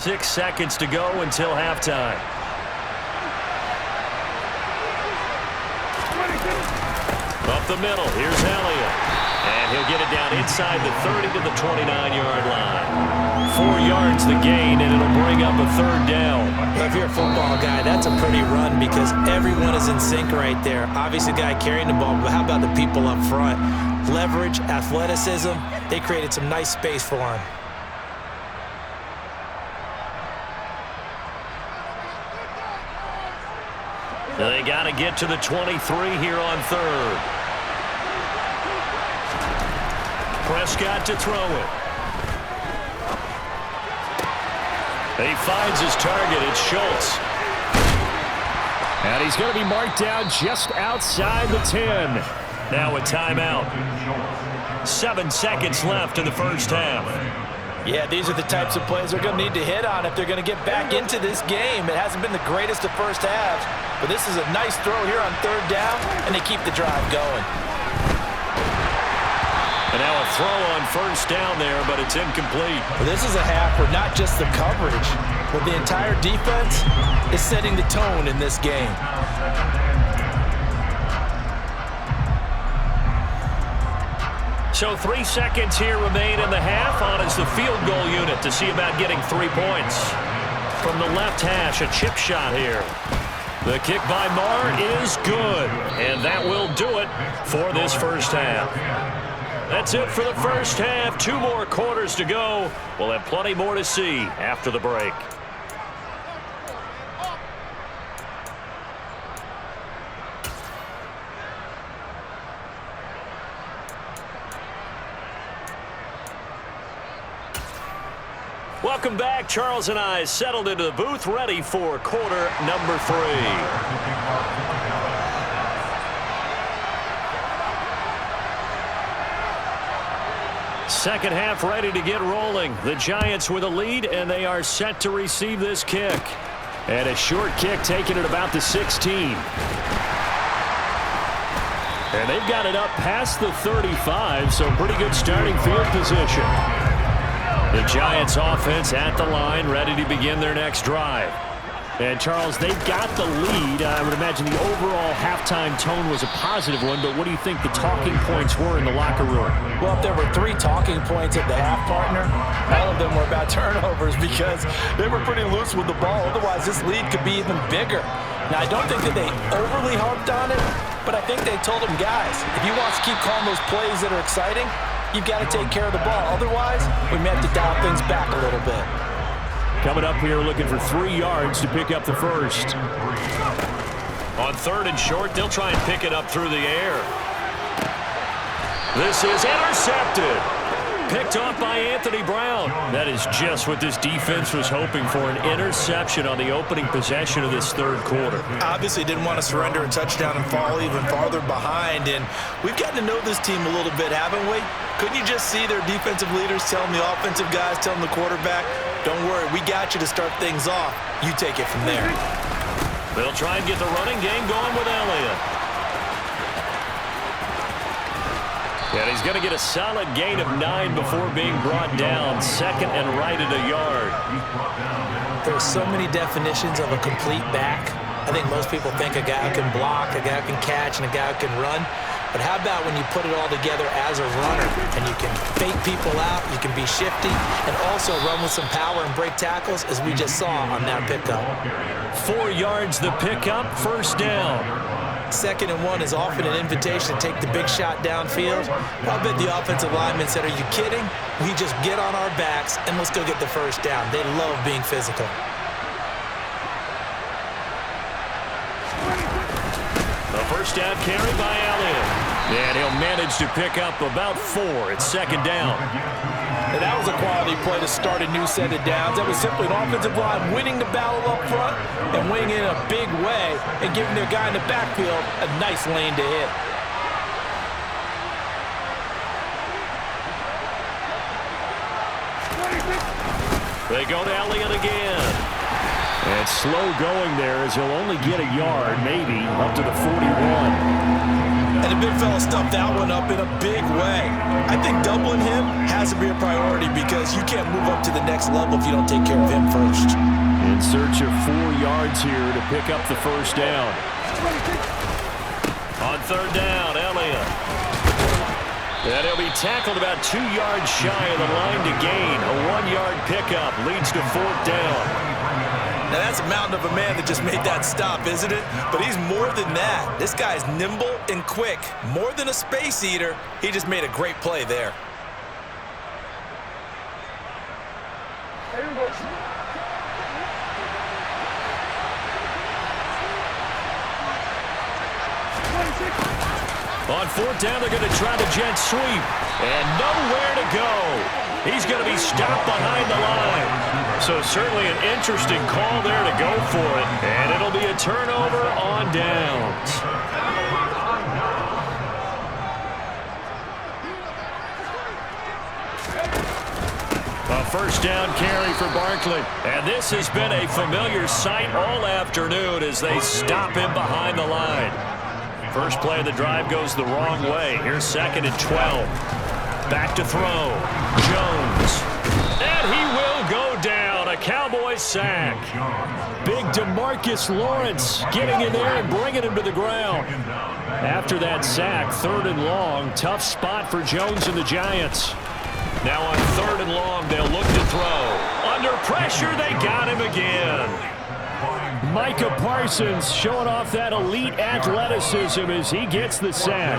6 seconds to go until halftime. Up the middle, here's Elliott. And he'll get it down inside the 30 to the 29-yard line. 4 yards the gain, and it'll bring up a third down. Well, if you're a football guy, that's a pretty run because everyone is in sync right there. Obviously, the guy carrying the ball, but how about the people up front? Leverage, athleticism, they created some nice space for him. They got to get to the 23 here on third. Prescott to throw it. He finds his target. It's Schultz. And he's going to be marked down just outside the 10. Now a timeout. 7 seconds left in the first half. Yeah, these are the types of plays they're going to need to hit on if they're going to get back into this game. It hasn't been the greatest of first halves, but this is a nice throw here on third down, and they keep the drive going. And now a throw on first down there, but it's incomplete. Well, this is a half where not just the coverage, but the entire defense is setting the tone in this game. So 3 seconds here remain in the half. On is the field goal unit to see about getting 3 points. From the left hash, a chip shot here. The kick by Marr is good, and that will do it for this first half. That's it for the first half. 2 more quarters to go. We'll have plenty more to see after the break. Welcome back. Charles and I settled into the booth, ready for quarter number 3. Second half ready to get rolling. The Giants with a lead, and they are set to receive this kick. And a short kick taken at about the 16. And they've got it up past the 35, so pretty good starting field position. The Giants offense at the line, ready to begin their next drive. And, Charles, they've got the lead. I would imagine the overall halftime tone was a positive one, but what do you think the talking points were in the locker room? Well, if there were 3 talking points at the half, partner, all of them were about turnovers because they were pretty loose with the ball. Otherwise, this lead could be even bigger. Now, I don't think that they overly harped on it, but I think they told them, guys, if you want to keep calling those plays that are exciting, you've got to take care of the ball. Otherwise, we may have to dial things back a little bit. Coming up here looking for 3 yards to pick up the first. On third and short, they'll try and pick it up through the air. This is intercepted. Picked off by Anthony Brown. That is just what this defense was hoping for, an interception on the opening possession of this third quarter. Obviously didn't want to surrender a touchdown and fall even farther behind, and we've gotten to know this team a little bit, haven't we? Couldn't you just see their defensive leaders telling the offensive guys, telling the quarterback, don't worry, we got you to start things off. You take it from there. They'll try and get the running game going with Elliott. And he's going to get a solid gain of 9 before being brought down. Second and right at a yard. There's so many definitions of a complete back. I think most people think a guy who can block, a guy who can catch, and a guy who can run. But how about when you put it all together as a runner and you can fake people out, you can be shifty, and also run with some power and break tackles, as we just saw on that pickup. 4 yards the pickup, first down. 2nd and 1 is often an invitation to take the big shot downfield. I bet the offensive lineman said, are you kidding? We just get on our backs and let's go get the first down. They love being physical. A first down carry by Elliott. And he'll manage to pick up about 4. It's 2nd down. And that was a quality play to start a new set of downs. That was simply an offensive line winning the battle up front and winning in a big way and giving their guy in the backfield a nice lane to hit. They go to Elliott again. And slow going there as he'll only get a yard, maybe, up to the 41. And the big fella stuffed that one up in a big way. I think doubling him has to be a priority because you can't move up to the next level if you don't take care of him first. In search of 4 yards here to pick up the first down. On third down, Elliott. And he'll be tackled about 2 yards shy of the line to gain. A 1-yard pickup leads to fourth down. Now, that's a mountain of a man that just made that stop, isn't it? But he's more than that. This guy's nimble and quick. More than a space eater, he just made a great play there. On fourth down, they're going to try the jet sweep. And nowhere to go. He's going to be stopped behind the line. So certainly an interesting call there to go for it. And it'll be a turnover on downs. A first down carry for Barkley. And this has been a familiar sight all afternoon as they stop him behind the line. First play of the drive goes the wrong way. Here's 2nd and 12. Back to throw. Jones. And he will go down. A Cowboys sack. Big DeMarcus Lawrence getting in there and bringing him to the ground. After that sack, 3rd and long. Tough spot for Jones and the Giants. Now on 3rd and long, they'll look to throw. Under pressure, they got him again. Micah Parsons showing off that elite athleticism as he gets the sack.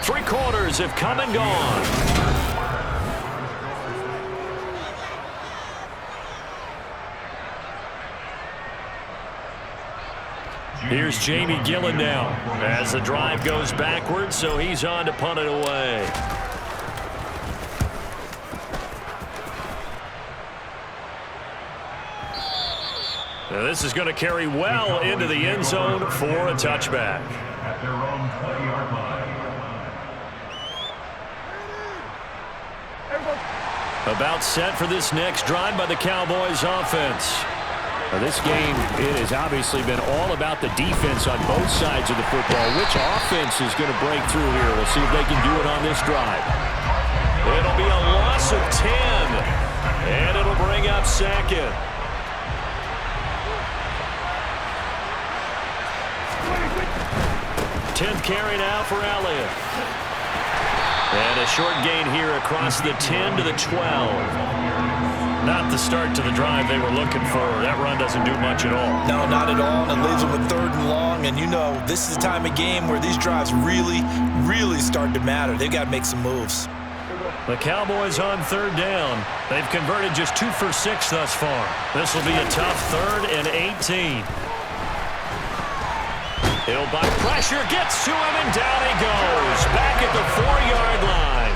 3 quarters have come and gone. Here's Jamie Gillen now as the drive goes backwards, so he's on to punt it away. Now this is going to carry well into the end zone for a touchback. At their own 20-yard line. About set for this next drive by the Cowboys offense. Now this game, it has obviously been all about the defense on both sides of the football. Which offense is going to break through here? We'll see if they can do it on this drive. It'll be a loss of 10. And it'll bring up 2nd. 10th carry now for Elliott. And a short gain here across the 10 to the 12. Not the start to the drive they were looking for. That run doesn't do much at all. No, not at all. And it leaves them with 3rd and long. And you know, this is the time of game where these drives really, really start to matter. They've got to make some moves. The Cowboys on 3rd down. They've converted just 2 for 6 thus far. This will be a tough 3rd and 18. Hill by pressure, gets to him, and down he goes. Back at the 4-yard line.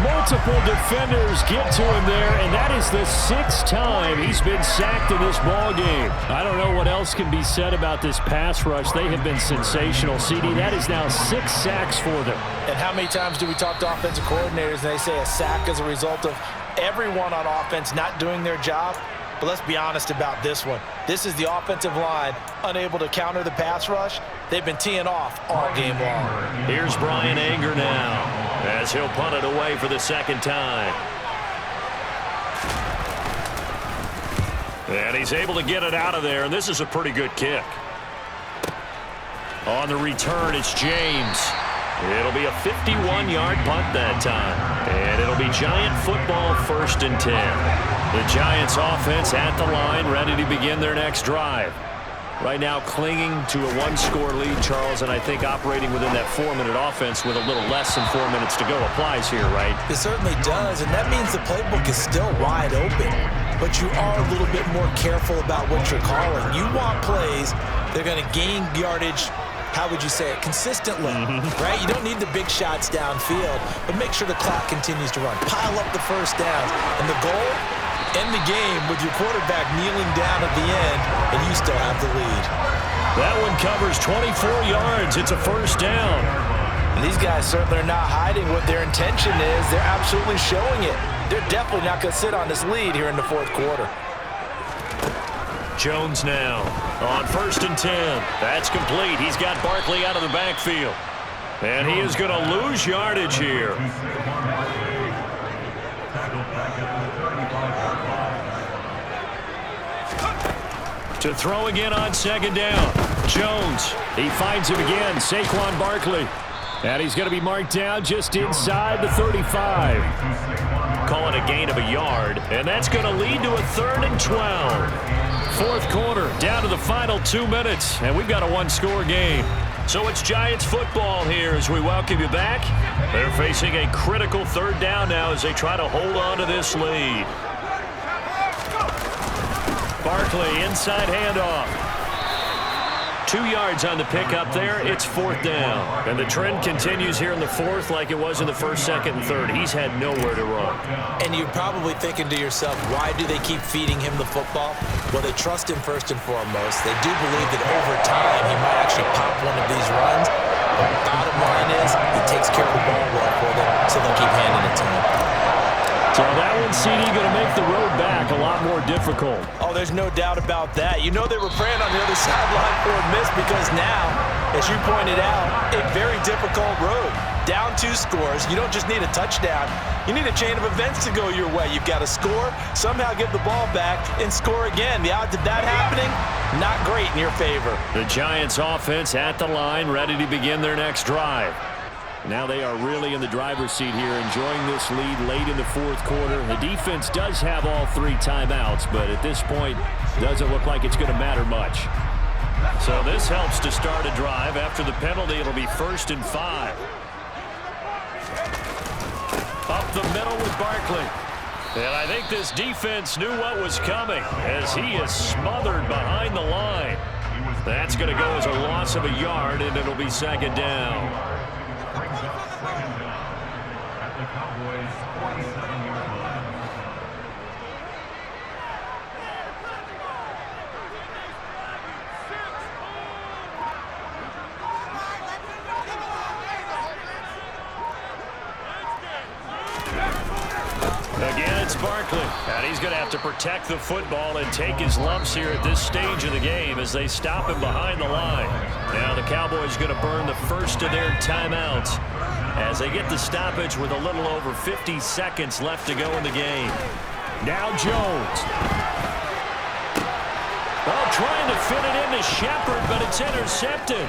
Multiple defenders get to him there, and that is the 6th time he's been sacked in this ball game. I don't know what else can be said about this pass rush. They have been sensational. CD, that is now 6 sacks for them. And how many times do we talk to offensive coordinators and they say a sack as a result of everyone on offense not doing their job? But let's be honest about this one. This is the offensive line unable to counter the pass rush. They've been teeing off all game long. Here's Brian Anger now as he'll punt it away for the 2nd time. And he's able to get it out of there, and this is a pretty good kick. On the return, it's James. It'll be a 51-yard punt that time. And it'll be Giant football 1st and 10. The Giants offense at the line, ready to begin their next drive. Right now clinging to a 1-score lead, Charles, and I think operating within that 4-minute offense with a little less than 4 minutes to go applies here, right? It certainly does, and that means the playbook is still wide open. But you are a little bit more careful about what you're calling. You want plays, they're going to gain yardage, how would you say it, consistently, right? You don't need the big shots downfield, but make sure the clock continues to run. Pile up the first downs, and the goal, end the game with your quarterback kneeling down at the end, and you still have the lead. That one covers 24 yards. It's a 1st down. And these guys certainly are not hiding what their intention is. They're absolutely showing it. They're definitely not going to sit on this lead here in the 4th quarter. Jones now on 1st and 10. That's complete. He's got Barkley out of the backfield. And he is going to lose yardage here. To throw again on 2nd down. Jones. He finds him again. Saquon Barkley. And he's going to be marked down just inside the 35. Call it a gain of a yard. And that's going to lead to a 3rd and 12. 4th quarter, down to the final 2 minutes. And we've got a one-score game. So it's Giants football here as we welcome you back. They're facing a critical 3rd down now as they try to hold on to this lead. Barkley, inside handoff. 2 yards on the pickup there. It's 4th down. And the trend continues here in the 4th like it was in the 1st, 2nd, and 3rd. He's had nowhere to run. And you're probably thinking to yourself, why do they keep feeding him the football? Well, they trust him first and foremost. They do believe that over time he might actually pop one of these runs. But the bottom line is he takes care of the ball well for them, so they'll keep handing it to him. So that one, CD, going to make the road back a lot more difficult. Oh, there's no doubt about that. You know they were praying on the other sideline for a miss because now, as you pointed out, a very difficult road. Down 2 scores. You don't just need a touchdown. You need a chain of events to go your way. You've got to score, somehow give the ball back, and score again. The odds of that happening, not great in your favor. The Giants offense at the line, ready to begin their next drive. Now they are really in the driver's seat here, enjoying this lead late in the 4th quarter. The defense does have all 3 timeouts, but at this point, doesn't look like it's going to matter much. So this helps to start a drive. After the penalty, it'll be 1st and 5. Up the middle with Barkley. And I think this defense knew what was coming as he is smothered behind the line. That's going to go as a loss of a yard, and it'll be 2nd down. At the Cowboys' 47-yard line. Again, it's Barkley. And he's going to have to protect the football and take his lumps here at this stage of the game as they stop him behind the line. Now the Cowboys going to burn the first of their timeouts as they get the stoppage with a little over 50 seconds left to go in the game. Now Jones. Oh, trying to fit it into Shepard, but it's intercepted.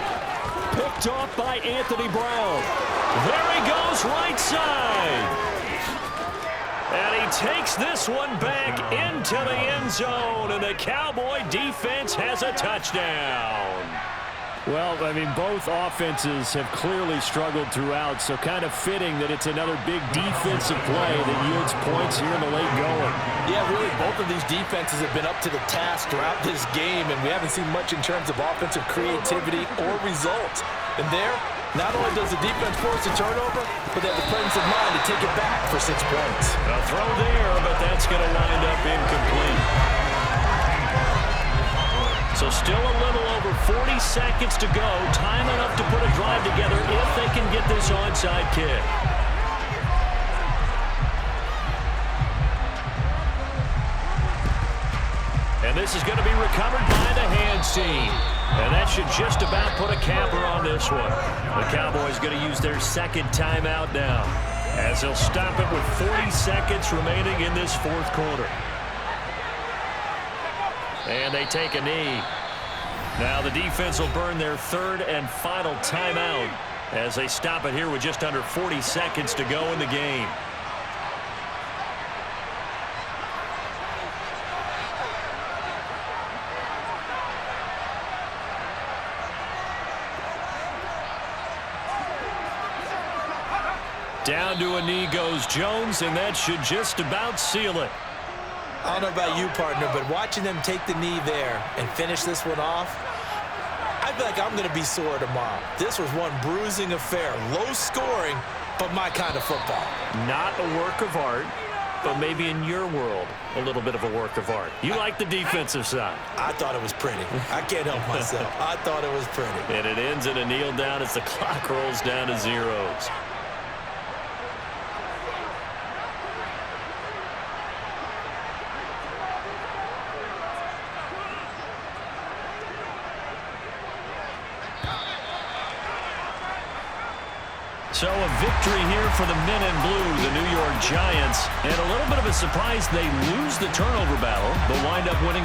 Picked off by Anthony Brown. There he goes, right side. And he takes this one back into the end zone, and the Cowboy defense has a touchdown. Well, I mean, both offenses have clearly struggled throughout, so kind of fitting that it's another big defensive play that yields points here in the late going. Yeah, really, both of these defenses have been up to the task throughout this game, and we haven't seen much in terms of offensive creativity or results. And there, not only does the defense force a turnover, but they have the presence of mind to take it back for 6 points. A throw there, but that's going to wind up incomplete. So still a little over 40 seconds to go. Time enough to put a drive together if they can get this onside kick. And this is going to be recovered by the hands team. And that should just about put a capper on this one. The Cowboys going to use their 2nd timeout now as they'll stop it with 40 seconds remaining in this 4th quarter. And they take a knee. Now the defense will burn their 3rd and final timeout as they stop it here with just under 40 seconds to go in the game. Down to a knee goes Jones, and that should just about seal it. I don't know about you, partner, but watching them take the knee there and finish this one off, I feel like I'm going to be sore tomorrow. This was one bruising affair. Low scoring, but my kind of football. Not a work of art, but maybe in your world, a little bit of a work of art. You like the defensive side. I thought it was pretty. I can't help myself. I thought it was pretty. And it ends in a kneel down as the clock rolls down to zeros. So a victory here for the men in blue, the New York Giants. And a little bit of a surprise, they lose the turnover battle, but wind up winning